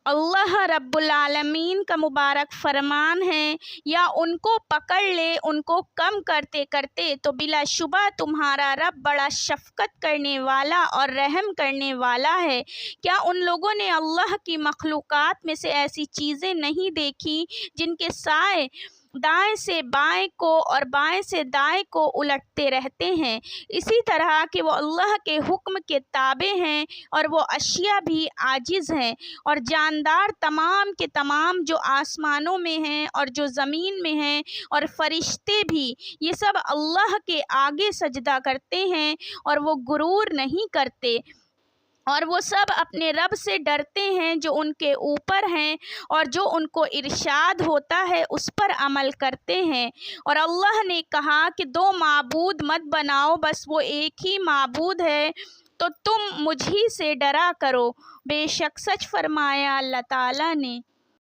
अल्लाह रब्बुल आलमीन का मुबारक फरमान है, या उनको पकड़ ले उनको कम करते करते तो बिलाशुबा तुम्हारा रब बड़ा शफ़क़त करने वाला और रहम करने वाला है। क्या उन लोगों ने अल्लाह की मखलूक़ात में से ऐसी चीज़ें नहीं देखी जिनके साए दाएं से बाएं को और बाएं से दाएं को उलटते रहते हैं, इसी तरह कि वो अल्लाह के हुक्म के ताबे हैं और वो अशिया भी आजिज़ हैं, और जानदार तमाम के तमाम जो आसमानों में हैं और जो ज़मीन में हैं और फरिश्ते भी, ये सब अल्लाह के आगे सजदा करते हैं और वो गुरूर नहीं करते, और वो सब अपने रब से डरते हैं जो उनके ऊपर हैं, और जो उनको इरशाद होता है उस पर अमल करते हैं। और अल्लाह ने कहा कि दो माबूद मत बनाओ, बस वो एक ही माबूद है, तो तुम मुझी से डरा करो। बेशक सच फरमाया अल्लाह ताला ने।